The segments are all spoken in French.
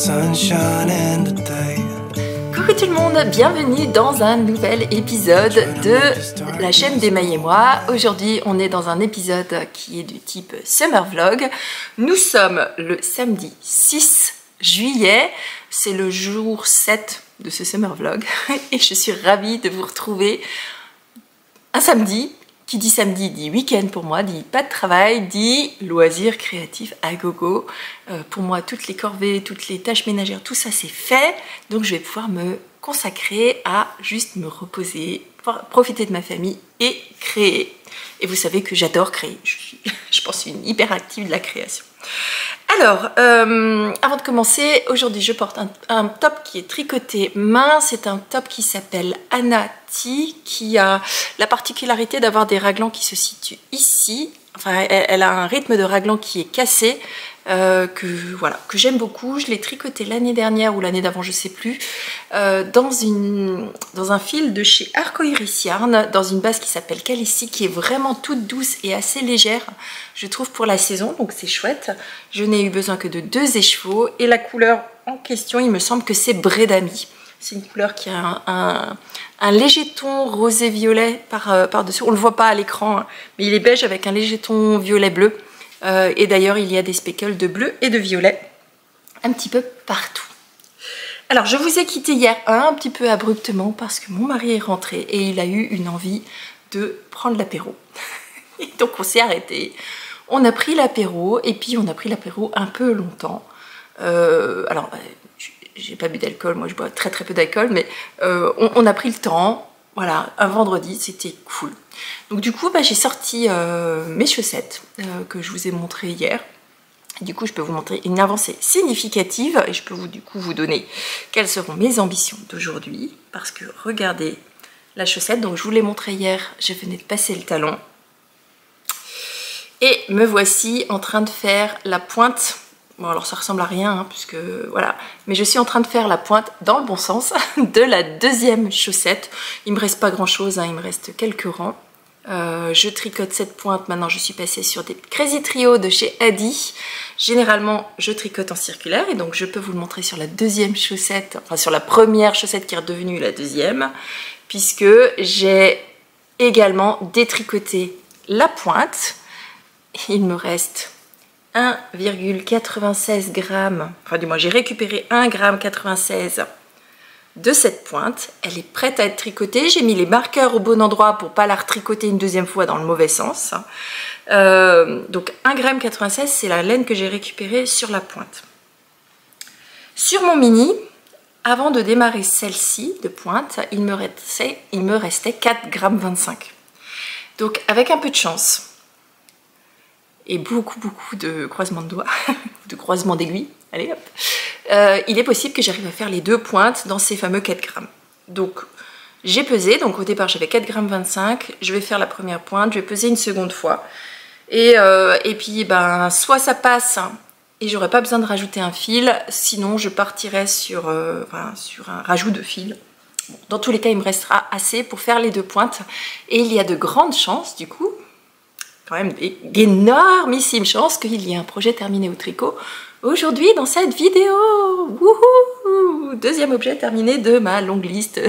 sunshine in the day. Coucou tout le monde, bienvenue dans un nouvel épisode de la chaîne d'Emmaï et moi. Aujourd'hui on est dans un épisode qui est du type Summer Vlog. Nous sommes le samedi 6 juillet, c'est le jour 7 de ce Summer Vlog et je suis ravie de vous retrouver un samedi. Qui dit samedi dit week-end pour moi, dit pas de travail, dit loisirs créatifs à gogo. Pour moi, toutes les corvées, toutes les tâches ménagères, tout ça c'est fait. Donc je vais pouvoir me consacrer à juste me reposer, profiter de ma famille et créer. Et vous savez que j'adore créer. Je suis, je pense, une hyperactive de la création. Alors, avant de commencer, aujourd'hui je porte un top qui est tricoté main. C'est un top qui s'appelle Anati, qui a la particularité d'avoir des raglans qui se situent ici. Enfin, elle a un rythme de raglan qui est cassé, que j'aime beaucoup. Je l'ai tricoté l'année dernière ou l'année d'avant, je sais plus, dans un fil de chez Arcoiris Yarn, dans une base qui s'appelle Calici, qui est vraiment toute douce et assez légère, je trouve, pour la saison, donc c'est chouette. Je n'ai eu besoin que de 2 écheveaux, et la couleur en question, il me semble que c'est Bredami. C'est une couleur qui a un léger ton rosé-violet par-dessus. On ne le voit pas à l'écran, hein, mais il est beige avec un léger ton violet-bleu. Et d'ailleurs, il y a des speckles de bleu et de violet un petit peu partout. Alors, je vous ai quitté hier un petit peu abruptement parce que mon mari est rentré et il a eu une envie de prendre l'apéro. Et donc, on s'est arrêté. On a pris l'apéro et puis on a pris l'apéro un peu longtemps. Alors, j'ai pas bu d'alcool, moi je bois très peu d'alcool, mais on a pris le temps, voilà, un vendredi, c'était cool. Donc du coup, j'ai sorti mes chaussettes que je vous ai montrées hier. Du coup, je peux vous montrer une avancée significative et je peux vous donner quelles seront mes ambitions d'aujourd'hui. Parce que regardez la chaussette, donc je vous l'ai montré hier, je venais de passer le talon. Et me voici en train de faire la pointe. Bon, alors ça ressemble à rien, hein, puisque voilà, mais je suis en train de faire la pointe dans le bon sens de la deuxième chaussette. Il me reste pas grand chose, hein, il me reste quelques rangs. Je tricote cette pointe. Maintenant je suis passée sur des Crazy Trio de chez Adi. Généralement je tricote en circulaire et donc je peux vous le montrer sur la deuxième chaussette, enfin sur la première chaussette qui est redevenue la deuxième, puisque j'ai également détricoté la pointe. Il me reste 1,96 g, enfin du moins j'ai récupéré 1,96 g de cette pointe. Elle est prête à être tricotée. J'ai mis les marqueurs au bon endroit pour pas la retricoter une deuxième fois dans le mauvais sens. Donc 1,96 g, c'est la laine que j'ai récupérée sur la pointe. Sur mon mini, avant de démarrer celle-ci de pointe, il me restait 4,25 g. Donc avec un peu de chance et beaucoup de croisements de doigts, de croisements d'aiguilles, allez hop, il est possible que j'arrive à faire les 2 pointes dans ces fameux 4 grammes. Donc j'ai pesé, donc au départ j'avais 4,25 g, je vais faire la première pointe, je vais peser une seconde fois, et puis soit ça passe et j'aurai pas besoin de rajouter un fil, sinon je partirai sur un rajout de fil. Bon, dans tous les cas il me restera assez pour faire les 2 pointes, et il y a de grandes chances du coup, quand même d'énormissimes chances qu'il y ait un projet terminé au tricot aujourd'hui dans cette vidéo. Wouhou! Deuxième objet terminé de ma longue liste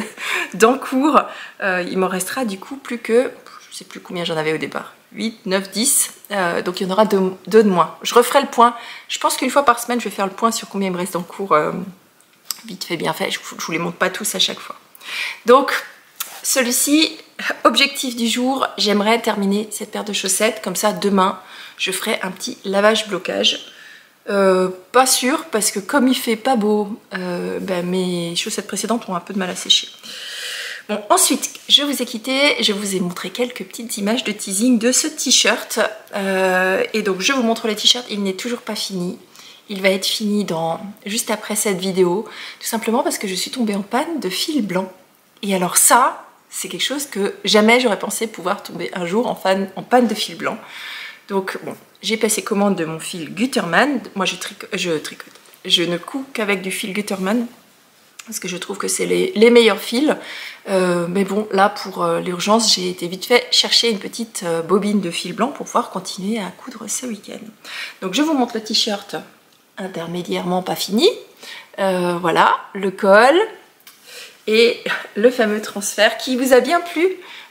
d'en cours. Il m'en restera du coup plus que, je sais plus combien j'en avais au départ, 8, 9, 10, donc il y en aura 2 de moins. Je referai le point, je pense qu'une fois par semaine je vais faire le point sur combien il me reste en cours, vite fait bien fait, je vous les montre pas tous à chaque fois. Donc celui-ci, objectif du jour, j'aimerais terminer cette paire de chaussettes, comme ça demain je ferai un petit lavage blocage. Pas sûr, parce que comme il fait pas beau, mes chaussettes précédentes ont un peu de mal à sécher. Bon, ensuite, je vous ai quitté, je vous ai montré quelques petites images de teasing de ce t-shirt. Et donc je vous montre le t-shirt, il n'est toujours pas fini. Il va être fini juste après cette vidéo, tout simplement parce que je suis tombée en panne de fil blanc. Et alors ça, c'est quelque chose que jamais j'aurais pensé pouvoir tomber un jour en panne de fil blanc. Donc bon, j'ai passé commande de mon fil Guttermann. Moi je tricote. Je ne couds qu'avec du fil Guttermann parce que je trouve que c'est les meilleurs fils. Mais bon, là pour l'urgence, j'ai été vite fait chercher une petite bobine de fil blanc pour pouvoir continuer à coudre ce week-end. Donc je vous montre le t-shirt intermédiairement pas fini. Voilà, le col et le fameux transfert qui vous a bien plu.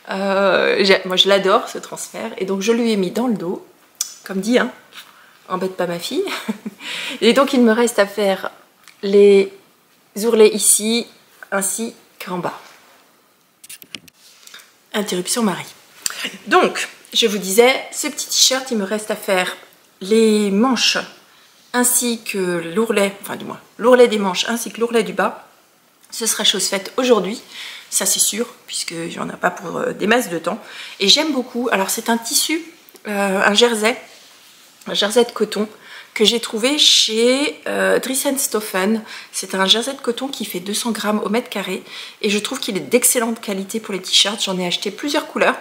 Moi je l'adore ce transfert et donc je lui ai mis dans le dos, comme dit, hein, embête pas ma fille. Et donc il me reste à faire les ourlets ici ainsi qu'en bas. Interruption Marie. Donc je vous disais, ce petit t-shirt, il me reste à faire les manches ainsi que l'ourlet, enfin du moins l'ourlet des manches ainsi que l'ourlet du bas. Ce sera chose faite aujourd'hui, ça c'est sûr, puisque j'en ai pas pour des masses de temps. Et j'aime beaucoup, alors c'est un tissu, un jersey de coton que j'ai trouvé chez Dries&Stoffen. C'est un jersey de coton qui fait 200 grammes au mètre carré et je trouve qu'il est d'excellente qualité pour les t-shirts. J'en ai acheté plusieurs couleurs.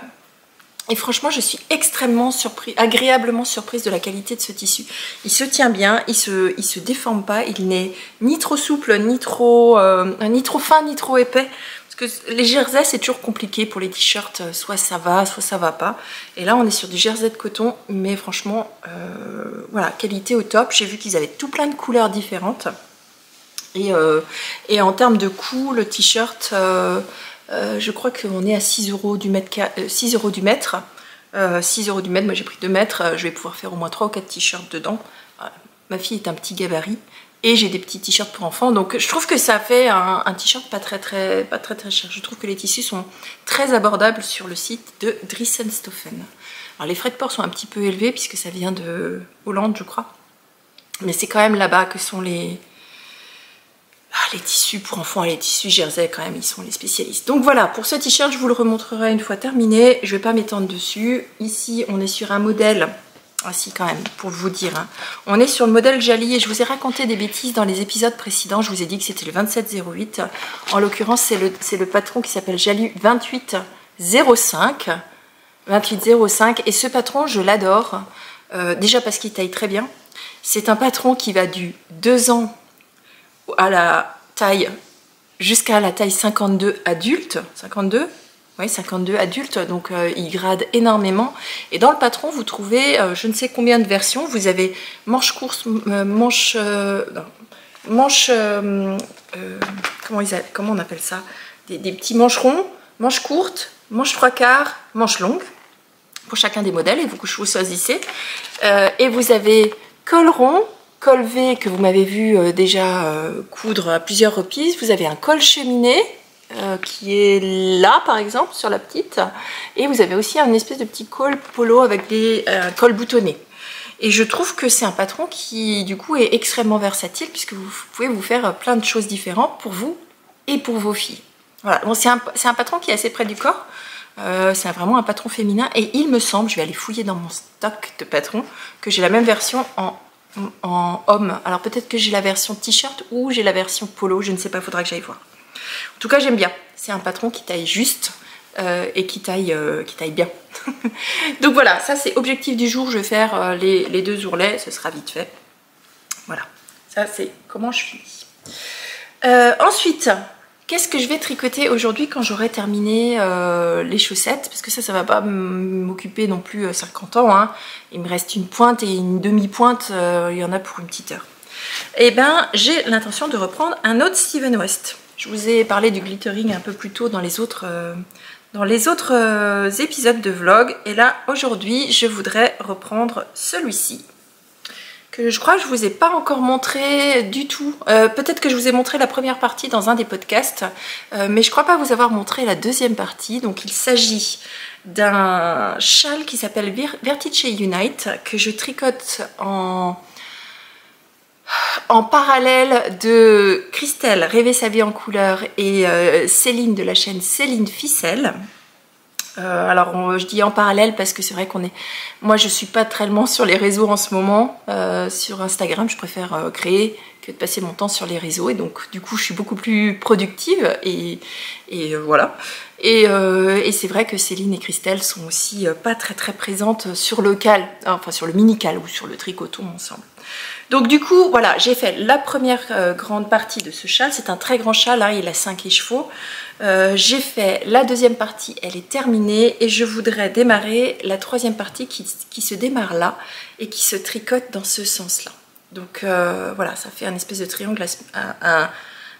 Et franchement, je suis extrêmement agréablement surprise de la qualité de ce tissu. Il se tient bien, il se déforme pas, il n'est ni trop souple, ni trop fin, ni trop épais. Parce que les jerseys, c'est toujours compliqué pour les t-shirts, soit ça va pas. Et là, on est sur du jersey de coton, mais franchement, voilà, qualité au top. J'ai vu qu'ils avaient tout plein de couleurs différentes. Et en termes de coût, le t-shirt... je crois qu'on est à 6 € du mètre. 6 € du mètre. 6 € du mètre, moi j'ai pris 2 mètres. Je vais pouvoir faire au moins 3 ou 4 t-shirts dedans. Ma fille est un petit gabarit. Et j'ai des petits t-shirts pour enfants. Donc je trouve que ça fait un t-shirt pas très cher. Je trouve que les tissus sont très abordables sur le site de Dries&Stoffen. Alors les frais de port sont un petit peu élevés puisque ça vient de Hollande, je crois. Mais c'est quand même là-bas que sont les tissus pour enfants et les tissus jersey quand même, ils sont les spécialistes. Donc voilà, pour ce t-shirt, je vous le remontrerai une fois terminé. Je vais pas m'étendre dessus. Ici, on est sur un modèle... Ah si, quand même, pour vous dire. Hein. On est sur le modèle Jali et je vous ai raconté des bêtises dans les épisodes précédents. Je vous ai dit que c'était le 2708. En l'occurrence, c'est le patron qui s'appelle Jali 2805. 2805. Et ce patron, je l'adore. Déjà parce qu'il taille très bien. C'est un patron qui va du 2 ans à la taille jusqu'à la taille 52 adulte. 52 ? Oui, 52 adultes, donc il grade énormément. Et dans le patron, vous trouvez je ne sais combien de versions. Vous avez manche courte, comment on appelle ça, des petits mancherons, manche courte, manche 3/4, manche longue, pour chacun des modèles, et vous choisissez. Et vous avez col rond, col V que vous m'avez vu déjà coudre à plusieurs reprises. Vous avez un col cheminé, qui est là par exemple sur la petite, et vous avez aussi un espèce de petit col polo avec des cols boutonnés. Et je trouve que c'est un patron qui du coup est extrêmement versatile puisque vous pouvez vous faire plein de choses différentes pour vous et pour vos filles. Voilà, bon, c'est un patron qui est assez près du corps, c'est vraiment un patron féminin et il me semble, je vais aller fouiller dans mon stock de patrons, que j'ai la même version en homme. Alors peut-être que j'ai la version t-shirt ou j'ai la version polo, je ne sais pas, il faudra que j'aille voir. En tout cas, j'aime bien. C'est un patron qui taille juste et qui taille bien. Donc voilà, ça c'est objectif du jour. Je vais faire les 2 ourlets, ce sera vite fait. Voilà, ça c'est comment je finis. Ensuite, qu'est-ce que je vais tricoter aujourd'hui quand j'aurai terminé les chaussettes? Parce que ça va pas m'occuper non plus 50 ans. Hein. Il me reste une pointe et une demi-pointe. Il y en a pour une petite heure. Et ben, j'ai l'intention de reprendre un autre Steven West. Je vous ai parlé du glittering un peu plus tôt dans les autres épisodes de vlog. Et là, aujourd'hui, je voudrais reprendre celui-ci. Que je crois que je vous ai pas encore montré du tout. Peut-être que je vous ai montré la première partie dans un des podcasts. Mais je crois pas vous avoir montré la deuxième partie. Donc il s'agit d'un châle qui s'appelle Vertice Unite. Que je tricote en parallèle de Christelle, Rêver sa vie en couleur, et Céline de la chaîne Céline Ficelle. Alors je dis en parallèle parce que c'est vrai moi je suis pas tellement sur les réseaux en ce moment, sur Instagram je préfère créer que de passer mon temps sur les réseaux, et donc du coup je suis beaucoup plus productive et voilà. Et c'est vrai que Céline et Christelle sont aussi pas très présentes sur le cal, enfin sur le mini cal ou sur le tricoton ensemble. Donc du coup, voilà, j'ai fait la première grande partie de ce châle. C'est un très grand châle, hein, il a 5 écheveaux. J'ai fait la deuxième partie, elle est terminée. Et je voudrais démarrer la troisième partie qui se démarre là et qui se tricote dans ce sens-là. Donc voilà, ça fait un espèce de triangle,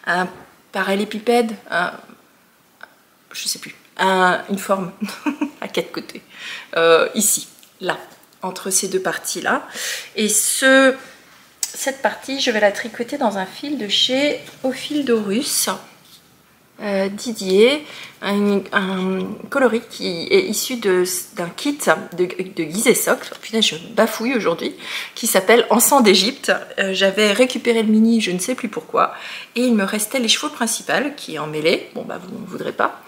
un parallélépipède, je sais plus, une forme à 4 côtés, ici, là, entre ces deux parties-là. Et cette partie, je vais la tricoter dans un fil de chez Au Fil d'Aurus. Didier, un coloris qui est issu d'un kit de Guise et Socle, punaise je bafouille aujourd'hui, qui s'appelle Encens d'Égypte. J'avais récupéré le mini, je ne sais plus pourquoi, et il me restait les chevaux principales qui est en mêlée, bon bah vous ne voudrez pas,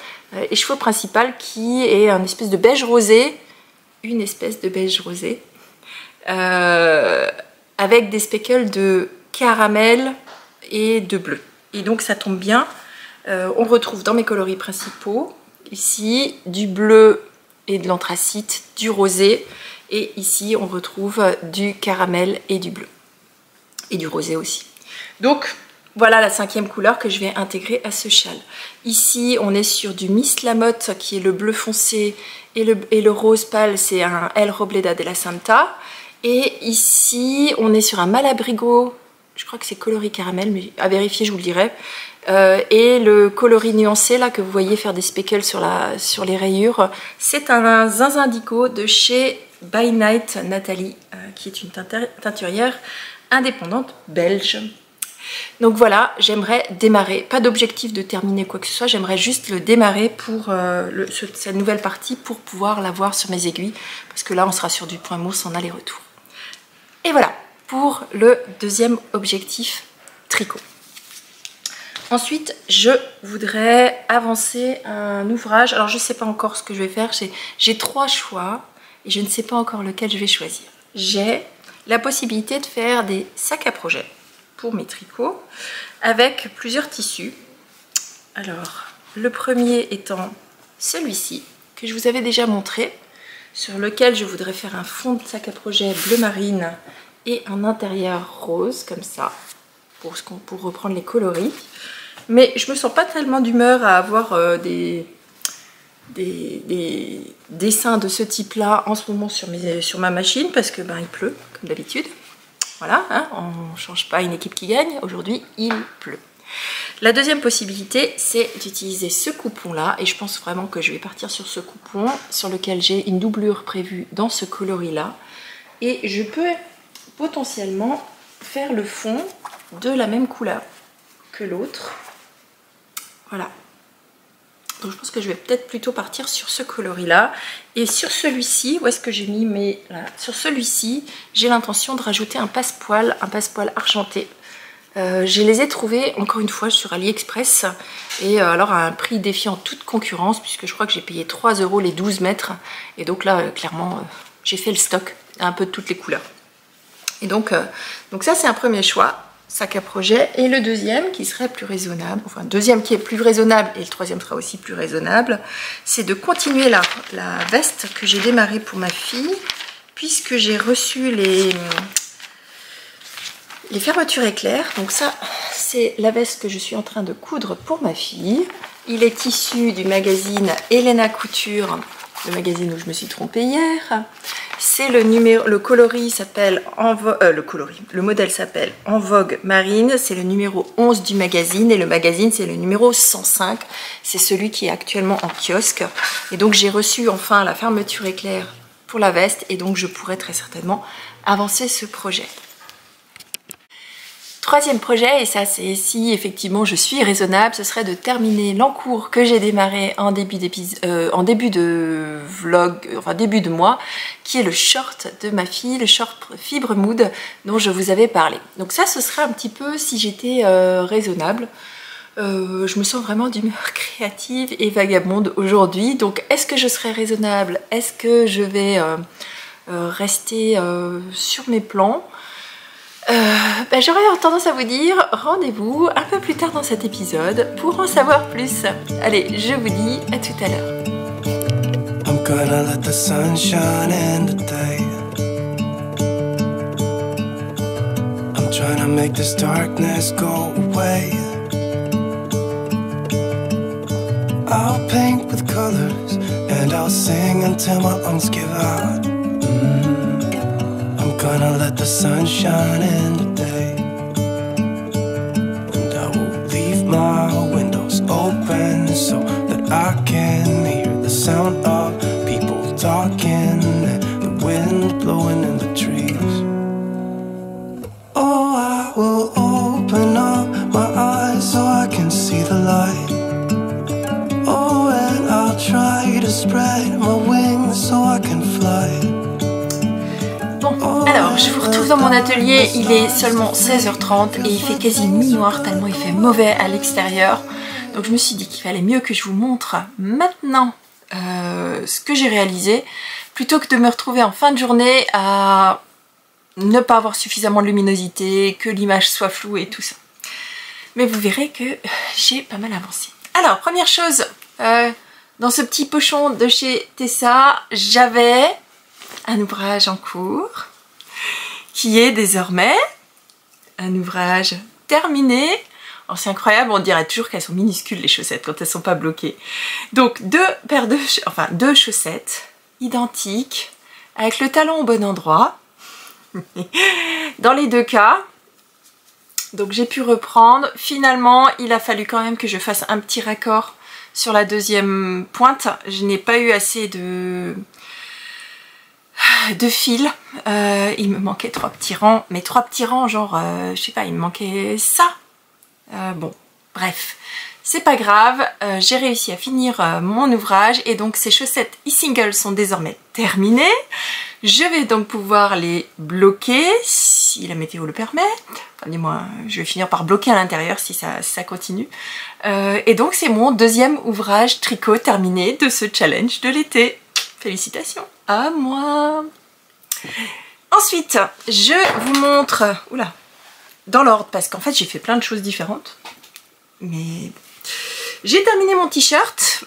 les chevaux principales qui est une espèce de beige rosé, avec des speckles de caramel et de bleu. Et donc ça tombe bien. On retrouve dans mes coloris principaux, ici, du bleu et de l'anthracite, du rosé, et ici on retrouve du caramel et du bleu, et du rosé aussi. Donc voilà la 5e couleur que je vais intégrer à ce châle. Ici on est sur du Miss Lamotte qui est le bleu foncé, et le rose pâle c'est un El Robleda de la Santa, et ici on est sur un Malabrigo, je crois que c'est coloris caramel, mais à vérifier je vous le dirai. Et le coloris nuancé là que vous voyez faire des speckles sur les rayures, c'est un zinzindigo de chez By Night Nathalie, qui est une teinturière indépendante belge. Donc voilà, j'aimerais démarrer, pas d'objectif de terminer quoi que ce soit, j'aimerais juste le démarrer pour cette nouvelle partie pour pouvoir la voir sur mes aiguilles, parce que là on sera sur du point mousse en aller-retour. Et voilà pour le 2e objectif tricot. Ensuite, je voudrais avancer un ouvrage. Alors, je ne sais pas encore ce que je vais faire. J'ai 3 choix et je ne sais pas encore lequel je vais choisir. J'ai la possibilité de faire des sacs à projet pour mes tricots avec plusieurs tissus. Alors, le premier étant celui-ci que je vous avais déjà montré, sur lequel je voudrais faire un fond de sac à projet bleu marine et un intérieur rose, comme ça, pour reprendre les coloris. Mais je me sens pas tellement d'humeur à avoir des dessins de ce type là en ce moment sur ma machine, parce que ben il pleut comme d'habitude. Voilà, hein, on ne change pas une équipe qui gagne, aujourd'hui il pleut. La deuxième possibilité, c'est d'utiliser ce coupon là, et je pense vraiment que je vais partir sur ce coupon sur lequel j'ai une doublure prévue dans ce coloris là, et je peux potentiellement faire le fond de la même couleur que l'autre. Voilà. Donc je pense que je vais peut-être plutôt partir sur ce coloris là. Et sur celui-ci, où est-ce que j'ai mis mes... Voilà. Sur celui-ci, j'ai l'intention de rajouter un passepoil argenté. Je les ai trouvés, encore une fois, sur AliExpress. Et alors à un prix défiant toute concurrence, puisque je crois que j'ai payé 3 € les 12 mètres. Et donc là, clairement, j'ai fait le stock, un peu de toutes les couleurs. Et donc ça, c'est un premier choix. Sac à projet, et le deuxième qui serait plus raisonnable, enfin le deuxième qui est plus raisonnable et le troisième sera aussi plus raisonnable, c'est de continuer la veste que j'ai démarrée pour ma fille, puisque j'ai reçu les fermetures éclairs. Donc ça, c'est la veste que je suis en train de coudre pour ma fille. Il est issu du magazine Elena Couture, le magazine où je me suis trompée hier. C'est le coloris s'appelle le modèle s'appelle En Vogue Marine, c'est le numéro 11 du magazine, et le magazine c'est le numéro 105, c'est celui qui est actuellement en kiosque. Et donc j'ai reçu enfin la fermeture éclair pour la veste, et donc je pourrais très certainement avancer ce projet. Troisième projet, et ça c'est si effectivement je suis raisonnable, ce serait de terminer l'encours que j'ai démarré en début de vlog, enfin début de mois, qui est le short de ma fille, le short Fibre Mood dont je vous avais parlé. Donc ça, ce serait un petit peu si j'étais raisonnable. Je me sens vraiment d'humeur créative et vagabonde aujourd'hui. Donc est-ce que je serai raisonnable? Est-ce que je vais rester sur mes plans? J'aurais tendance à vous dire rendez-vous un peu plus tard dans cet épisode pour en savoir plus. Allez, je vous dis à tout à l'heure. I'm gonna let the sun shine in today. I'm trying to make this darkness go away. I'll paint with colors and I'll sing until my lungs give out. I'm gonna let the sun shine in today. And I will leave my windows open so that I can hear the sound of people talking and the wind blowing in the trees. Oh, I will open up my eyes so I can see the light. Oh, and I'll try to spread my wings so I can fly. Bon, alors je vous retrouve dans mon atelier, il est seulement 16h30 et il fait quasi mi-noir tellement il fait mauvais à l'extérieur. Donc je me suis dit qu'il fallait mieux que je vous montre maintenant ce que j'ai réalisé plutôt que de me retrouver en fin de journée à ne pas avoir suffisamment de luminosité, que l'image soit floue et tout ça. Mais vous verrez que j'ai pas mal avancé. Alors première chose, dans ce petit pochon de chez Tessa, j'avais un ouvrage en cours qui est désormais un ouvrage terminé. Oh, c'est incroyable, on dirait toujours qu'elles sont minuscules les chaussettes quand elles sont pas bloquées. Donc deux chaussettes identiques avec le talon au bon endroit dans les deux cas. Donc j'ai pu reprendre. Finalement il a fallu quand même que je fasse un petit raccord sur la deuxième pointe. Je n'ai pas eu assez de fil. Il me manquait 3 petits rangs, mais 3 petits rangs genre je sais pas, il me manquait ça. Bon bref, c'est pas grave, j'ai réussi à finir mon ouvrage et donc ces chaussettes e-single sont désormais terminées. Je vais donc pouvoir les bloquer si la météo le permet. Enfin, dis-moi, je vais finir par bloquer à l'intérieur si ça continue. Et donc c'est mon deuxième ouvrage tricot terminé de ce challenge de l'été. Félicitations à moi. Ensuite, je vous montre, oula, dans l'ordre parce qu'en fait j'ai fait plein de choses différentes. Mais j'ai terminé mon t-shirt.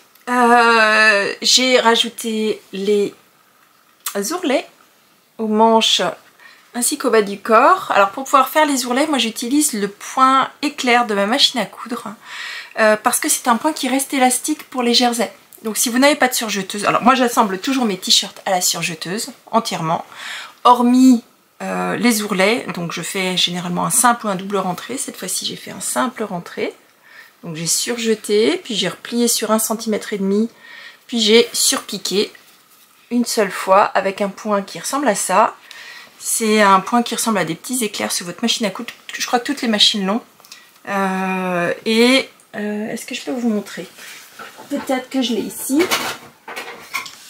J'ai rajouté les ourlets aux manches ainsi qu'au bas du corps. Alors pour pouvoir faire les ourlets, moi j'utilise le point éclair de ma machine à coudre parce que c'est un point qui reste élastique pour les jerseys. Donc si vous n'avez pas de surjeteuse, alors moi j'assemble toujours mes t-shirts à la surjeteuse entièrement, hormis les ourlets. Donc je fais généralement un simple ou un double rentré. Cette fois-ci j'ai fait un simple rentré. Donc j'ai surjeté, puis j'ai replié sur 1,5 cm, puis j'ai surpiqué une seule fois avec un point qui ressemble à ça. C'est un point qui ressemble à des petits éclairs sur votre machine à coudre. Je crois que toutes les machines l'ont. Est-ce que je peux vous montrer? Peut-être que je l'ai ici.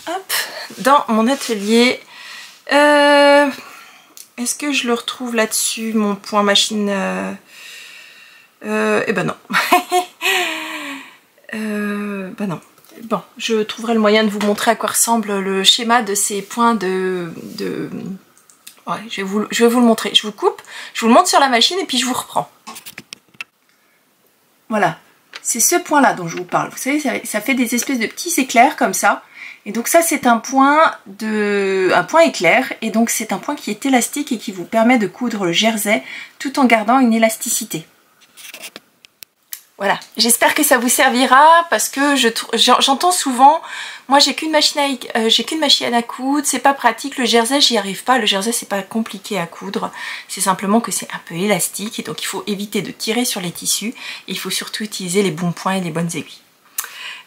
Hop, dans mon atelier. Est-ce que je le retrouve là-dessus, mon point machine eh ben non. Ben non. Bon, je trouverai le moyen de vous montrer à quoi ressemble le schéma de ces points de... Ouais, je vais vous le montrer. Je vous coupe, je vous le montre sur la machine et puis je vous reprends. Voilà. C'est ce point-là dont je vous parle. Vous savez, ça fait des espèces de petits éclairs comme ça. Et donc ça, c'est un point éclair. Et donc c'est un point qui est élastique et qui vous permet de coudre le jersey tout en gardant une élasticité. Voilà, j'espère que ça vous servira parce que j'entends souvent, moi j'ai qu'une machine à coudre, c'est pas pratique, le jersey j'y arrive pas, le jersey c'est pas compliqué à coudre, c'est simplement que c'est un peu élastique et donc il faut éviter de tirer sur les tissus, et il faut surtout utiliser les bons points et les bonnes aiguilles.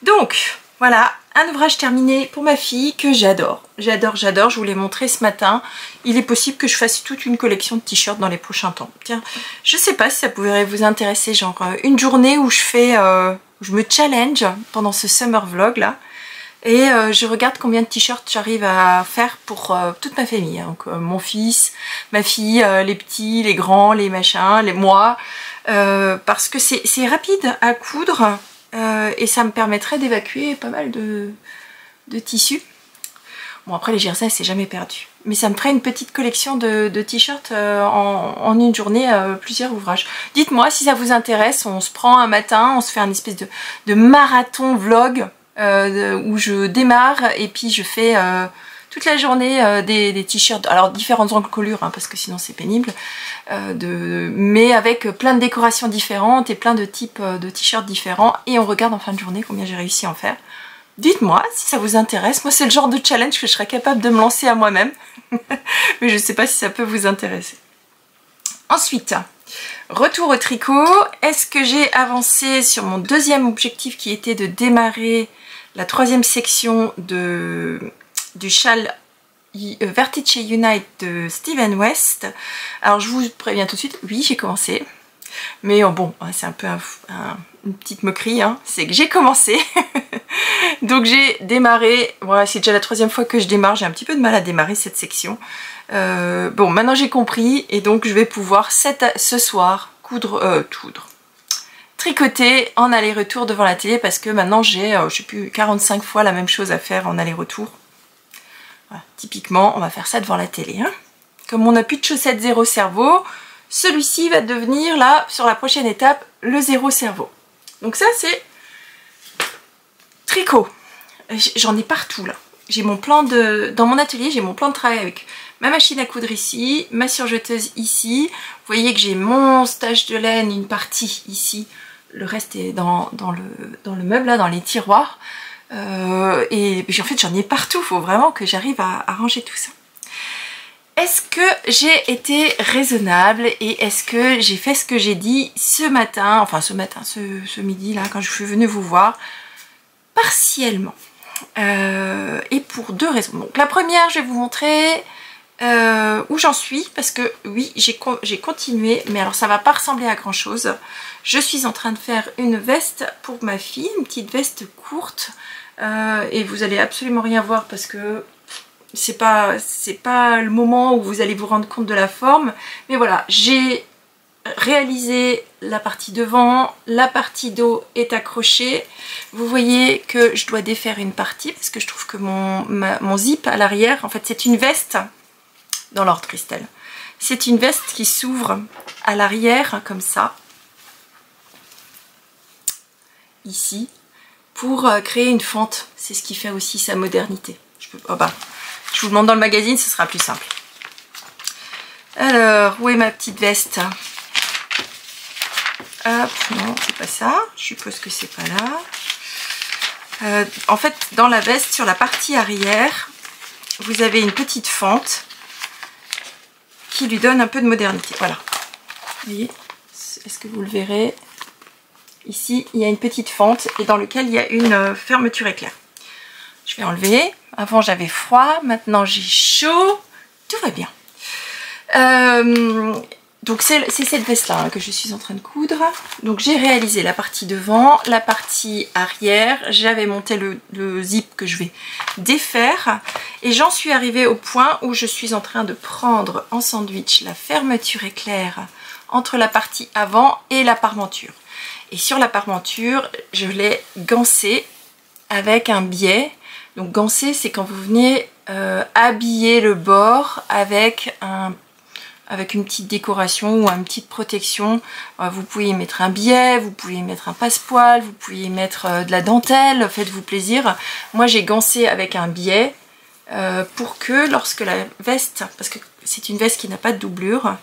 Donc voilà, un ouvrage terminé pour ma fille que j'adore, j'adore, je vous l'ai montré ce matin. Il est possible que je fasse toute une collection de t-shirts dans les prochains temps. Tiens, je sais pas si ça pourrait vous intéresser, genre une journée où je me challenge pendant ce summer vlog là, et je regarde combien de t-shirts j'arrive à faire pour toute ma famille, hein. Donc mon fils, ma fille, les petits, les grands, les machins, moi, parce que c'est rapide à coudre. Et ça me permettrait d'évacuer pas mal de tissus. Bon après les jerseys c'est jamais perdu. Mais ça me ferait une petite collection de t-shirts en une journée, plusieurs ouvrages. Dites-moi si ça vous intéresse, on se prend un matin, on se fait un espèce de marathon vlog où je démarre et puis je fais toute la journée des t-shirts, alors différentes encolures hein, parce que sinon c'est pénible, mais avec plein de décorations différentes et plein de types de t-shirts différents, et on regarde en fin de journée combien j'ai réussi à en faire. Dites-moi si ça vous intéresse. Moi, c'est le genre de challenge que je serais capable de me lancer à moi-même. Mais je ne sais pas si ça peut vous intéresser. Ensuite, retour au tricot. Est-ce que j'ai avancé sur mon deuxième objectif qui était de démarrer la troisième section du châle Vertice Unite de Steven West? Alors, je vous préviens tout de suite, oui, j'ai commencé. Mais bon, c'est un peu une petite moquerie, hein. C'est que j'ai commencé. Donc j'ai démarré, voilà, c'est déjà la troisième fois que je démarre, j'ai un petit peu de mal à démarrer cette section. Bon, maintenant j'ai compris et donc je vais pouvoir ce soir tricoter en aller-retour devant la télé parce que maintenant j'ai, je sais plus, 45 fois la même chose à faire en aller-retour. Voilà, typiquement, on va faire ça devant la télé. Hein. Comme on n'a plus de chaussettes zéro cerveau, celui-ci va devenir là, sur la prochaine étape, le zéro cerveau. Donc ça c'est tricot. J'en ai partout là. J'ai mon plan dans mon atelier, j'ai mon plan de travail avec ma machine à coudre ici, ma surjeteuse ici. Vous voyez que j'ai mon stage de laine, une partie ici. Le reste est dans le meuble là, dans les tiroirs. Et en fait j'en ai partout. Il faut vraiment que j'arrive à ranger tout ça. Est-ce que j'ai été raisonnable et est-ce que j'ai fait ce que j'ai dit ce matin, enfin ce midi là, quand je suis venue vous voir? Partiellement. Et pour deux raisons. Donc la première, je vais vous montrer où j'en suis parce que oui, j'ai continué, mais alors ça va pas ressembler à grand chose. Je suis en train de faire une veste pour ma fille, une petite veste courte et vous allez absolument rien voir parce que c'est pas le moment où vous allez vous rendre compte de la forme, mais voilà, j'ai réaliser la partie devant, la partie dos est accrochée. Vous voyez que je dois défaire une partie parce que je trouve que mon zip à l'arrière, en fait c'est une veste dans l'ordre Christelle. C'est une veste qui s'ouvre à l'arrière comme ça, ici, pour créer une fente. C'est ce qui fait aussi sa modernité. Je vous demande dans le magazine, ce sera plus simple. Alors, où est ma petite veste ? Hop, non, c'est pas ça. Je suppose que c'est pas là. En fait, dans la veste, sur la partie arrière, vous avez une petite fente qui lui donne un peu de modernité. Voilà. Vous voyez? Est-ce que vous le verrez? Ici, il y a une petite fente et dans lequel il y a une fermeture éclair. Je vais enlever. Avant, j'avais froid. Maintenant, j'ai chaud. Tout va bien. Donc c'est cette veste là que je suis en train de coudre. Donc j'ai réalisé la partie devant, la partie arrière, j'avais monté le zip que je vais défaire et j'en suis arrivée au point où je suis en train de prendre en sandwich la fermeture éclair entre la partie avant et la parmenture. Et sur la parmenture, je l'ai gancée avec un biais. Donc gancer, c'est quand vous venez habiller le bord avec une petite décoration ou une petite protection. Vous pouvez y mettre un biais, vous pouvez y mettre un passepoil, vous pouvez y mettre de la dentelle, faites-vous plaisir. Moi j'ai gancé avec un biais pour que lorsque la veste, parce que c'est une veste qui n'a pas de doublure,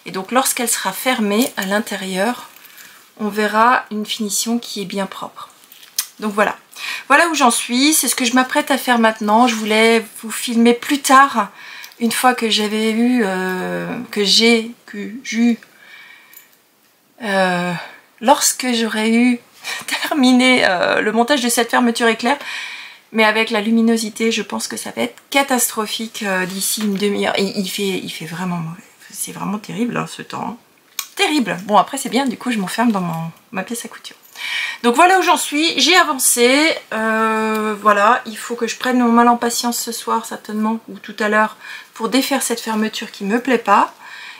et donc lorsqu'elle sera fermée à l'intérieur, on verra une finition qui est bien propre. Donc voilà. Voilà où j'en suis, c'est ce que je m'apprête à faire maintenant. Je voulais vous filmer plus tard, une fois que j'avais eu, lorsque j'aurais eu terminé le montage de cette fermeture éclair, mais avec la luminosité, je pense que ça va être catastrophique d'ici une demi-heure. Et il fait vraiment mauvais, c'est vraiment terrible hein, ce temps. Hein. Terrible. Bon après c'est bien, du coup je m'enferme dans ma pièce à couture. Donc voilà où j'en suis, j'ai avancé, voilà, il faut que je prenne mon mal en patience ce soir certainement, ou tout à l'heure, pour défaire cette fermeture qui me plaît pas.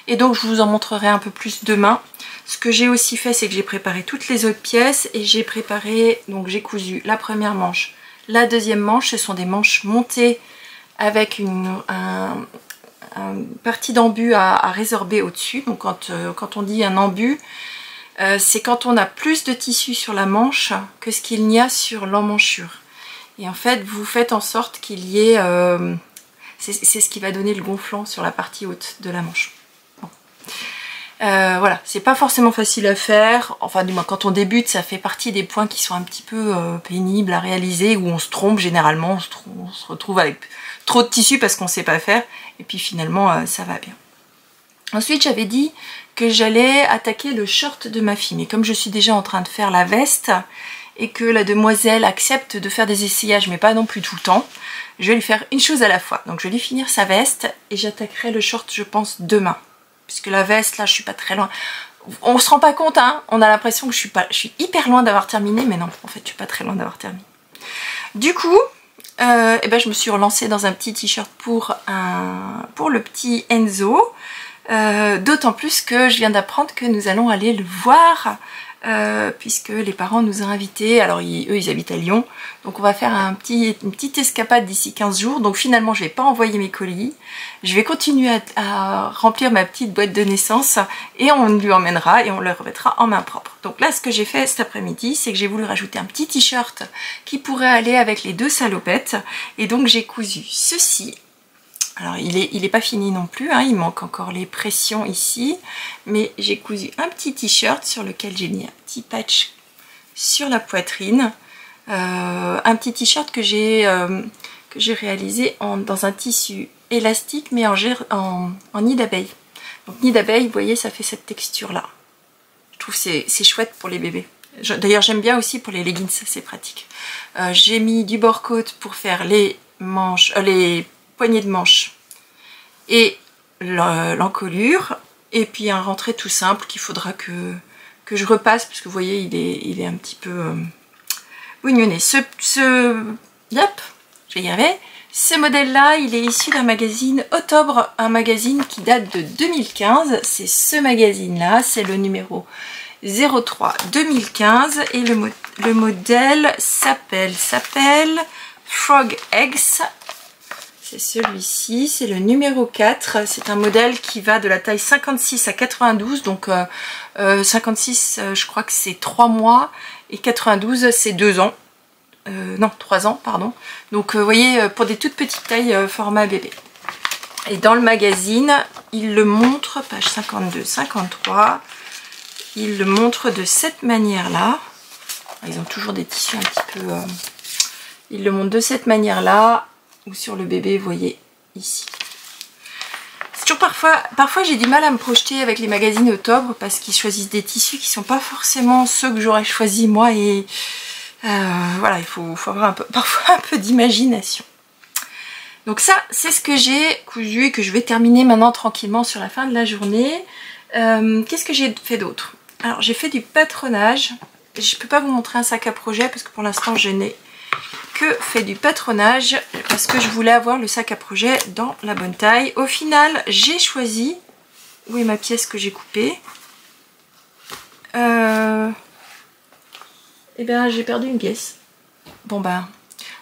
Et donc je vous en montrerai un peu plus demain. Ce que j'ai aussi fait, c'est que j'ai préparé toutes les autres pièces, et j'ai préparé, donc j'ai cousu la première manche, la deuxième manche, ce sont des manches montées avec une partie d'embu à résorber au-dessus. Donc quand on dit un embu, c'est quand on a plus de tissu sur la manche que ce qu'il n'y a sur l'emmanchure. Et en fait, vous faites en sorte qu'il y ait... c'est ce qui va donner le gonflant sur la partie haute de la manche. Bon. Voilà, c'est pas forcément facile à faire, enfin du moins quand on débute ça fait partie des points qui sont un petit peu pénibles à réaliser, où on se trompe généralement, on se retrouve avec trop de tissu parce qu'on sait pas faire, et puis finalement ça va bien. Ensuite j'avais dit que j'allais attaquer le short de ma fille, mais comme je suis déjà en train de faire la veste, et que la demoiselle accepte de faire des essayages mais pas non plus tout le temps, je vais lui faire une chose à la fois. Donc je vais lui finir sa veste, et j'attaquerai le short je pense demain. Puisque la veste, là, je suis pas très loin. On se rend pas compte, hein. On a l'impression que je suis hyper loin d'avoir terminé, mais non, en fait, je suis pas très loin d'avoir terminé. Du coup, eh ben, je me suis relancée dans un petit t-shirt pour le petit Enzo. D'autant plus que je viens d'apprendre que nous allons aller le voir, puisque les parents nous ont invités. Alors, eux, ils habitent à Lyon. Donc, on va faire une petite escapade d'ici 15 jours. Donc, finalement, je vais pas envoyer mes colis. Je vais continuer à remplir ma petite boîte de naissance et on lui emmènera et on le remettra en main propre. Donc là, ce que j'ai fait cet après-midi, c'est que j'ai voulu rajouter un petit t-shirt qui pourrait aller avec les deux salopettes. Et donc, j'ai cousu ceci. Alors, il est pas fini non plus, hein, il manque encore les pressions ici. Mais j'ai cousu un petit t-shirt sur lequel j'ai mis un petit patch sur la poitrine. Un petit t-shirt que j'ai réalisé dans un tissu élastique mais en nid d'abeille. Donc nid d'abeille, vous voyez, ça fait cette texture là. Je trouve que c'est chouette pour les bébés. D'ailleurs j'aime bien aussi pour les leggings, c'est pratique. J'ai mis du bord-côte pour faire les manches, les poignées de manches et l'encolure, et puis un rentré tout simple qu'il faudra que je repasse, parce que vous voyez il est un petit peu bougnonné. Yep, je vais y arriver. Ce modèle-là, il est issu d'un magazine Octobre, un magazine qui date de 2015. C'est ce magazine-là, c'est le numéro 03 2015 et le modèle s'appelle Frog Eggs. C'est celui-ci, c'est le numéro 4. C'est un modèle qui va de la taille 56 à 92. Donc 56, je crois que c'est 3 mois et 92, c'est 2 ans. Non, 3 ans, pardon. Donc, vous voyez, pour des toutes petites tailles format bébé. Et dans le magazine, il le montre, page 52-53, il le montre de cette manière-là. Ils ont toujours des tissus un petit peu... il le montre de cette manière-là, ou sur le bébé, vous voyez, ici. C'est toujours parfois j'ai du mal à me projeter avec les magazines Octobre, parce qu'ils choisissent des tissus qui sont pas forcément ceux que j'aurais choisi moi, et... voilà, il faut avoir parfois un peu d'imagination. Donc ça, c'est ce que j'ai cousu et que je vais terminer maintenant tranquillement sur la fin de la journée. Qu'est-ce que j'ai fait d'autre? Alors, j'ai fait du patronage. Je ne peux pas vous montrer un sac à projet parce que pour l'instant, je n'ai que fait du patronage parce que je voulais avoir le sac à projet dans la bonne taille. Au final, j'ai choisi... Où est ma pièce que j'ai coupée? Eh bien, j'ai perdu une pièce. Bon ben,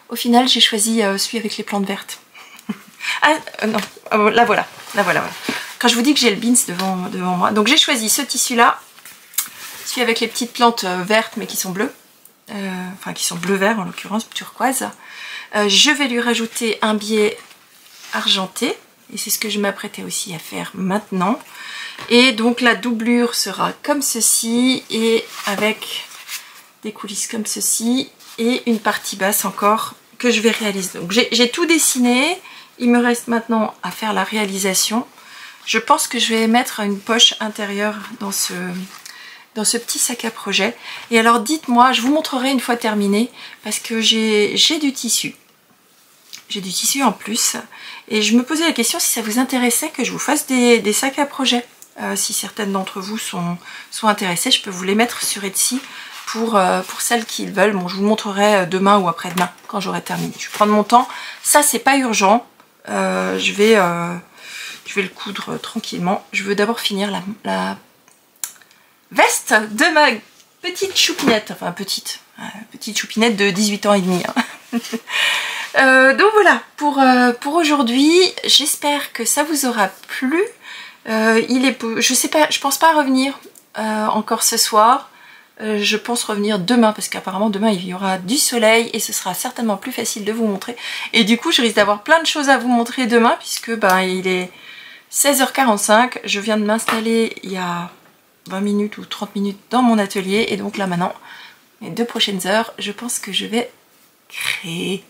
au final, j'ai choisi celui avec les plantes vertes. Ah non, la voilà. Quand je vous dis que j'ai le beans devant moi. Donc j'ai choisi ce tissu-là, celui avec les petites plantes vertes mais qui sont bleues. Enfin, qui sont bleu-vert en l'occurrence, turquoise. Je vais lui rajouter un biais argenté. Et c'est ce que je m'apprêtais aussi à faire maintenant. Et donc la doublure sera comme ceci et avec... des coulisses comme ceci et une partie basse encore que je vais réaliser. Donc j'ai tout dessiné, il me reste maintenant à faire la réalisation. Je pense que je vais mettre une poche intérieure dans ce petit sac à projet. Et alors dites-moi, je vous montrerai une fois terminé parce que j'ai du tissu. J'ai du tissu en plus et je me posais la question si ça vous intéressait que je vous fasse des sacs à projet. Si certaines d'entre vous sont intéressées, je peux vous les mettre sur Etsy. Pour celles qui le veulent. Bon, je vous montrerai demain ou après-demain quand j'aurai terminé. Je vais prendre mon temps. Ça, c'est pas urgent. Je vais le coudre tranquillement. Je veux d'abord finir la veste de ma petite choupinette. Enfin, petite choupinette de 18 ans et demi. Hein. Donc voilà, pour aujourd'hui, j'espère que ça vous aura plu. Je sais pas, je pense pas revenir encore ce soir. Je pense revenir demain parce qu'apparemment demain il y aura du soleil et ce sera certainement plus facile de vous montrer. Et du coup je risque d'avoir plein de choses à vous montrer demain puisque ben, 16h45, je viens de m'installer il y a 20 minutes ou 30 minutes dans mon atelier et donc là maintenant, les 2 prochaines heures, je pense que je vais créer.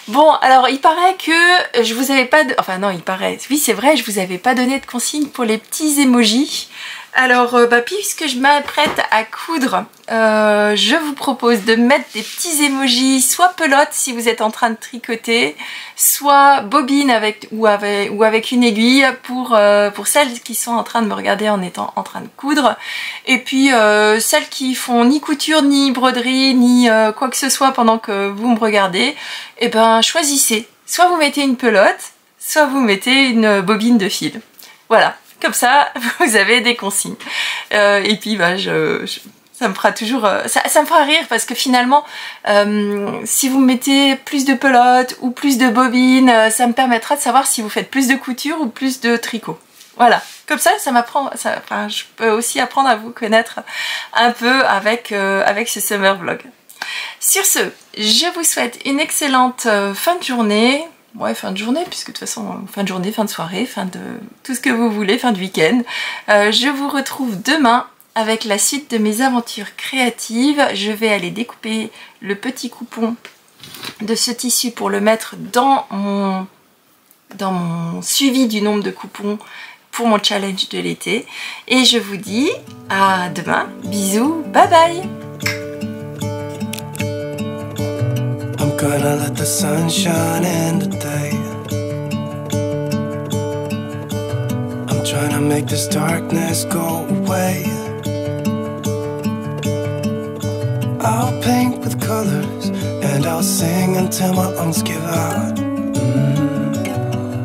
Bon, alors il paraît que je vous avais pas... Enfin non, il paraît... Oui, c'est vrai, je vous avais pas donné de consigne pour les petits emojis. Alors, puisque je m'apprête à coudre, je vous propose de mettre des petits emojis, soit pelote si vous êtes en train de tricoter, soit bobine ou avec une aiguille pour celles qui sont en train de me regarder en étant en train de coudre. Et puis, celles qui font ni couture, ni broderie, ni quoi que ce soit pendant que vous me regardez, eh ben choisissez. Soit vous mettez une pelote, soit vous mettez une bobine de fil. Voilà. Comme ça, vous avez des consignes. Et puis, bah, ça me fera toujours... ça me fera rire parce que finalement, si vous mettez plus de pelotes ou plus de bobines, ça me permettra de savoir si vous faites plus de couture ou plus de tricot. Voilà. Comme ça, enfin, je peux aussi apprendre à vous connaître un peu avec ce summer vlog. Sur ce, je vous souhaite une excellente fin de journée. Ouais, fin de journée, puisque de toute façon, fin de journée, fin de soirée, fin de tout ce que vous voulez, fin de week-end. Je vous retrouve demain avec la suite de mes aventures créatives. Je vais aller découper le petit coupon de ce tissu pour le mettre dans mon suivi du nombre de coupons pour mon challenge de l'été. Et je vous dis à demain. Bisous, bye bye! Gonna let the sun shine in today. I'm trying to make this darkness go away. I'll paint with colors and I'll sing until my lungs give out.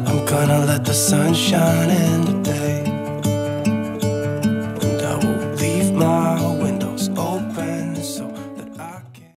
I'm gonna let the sun shine in today.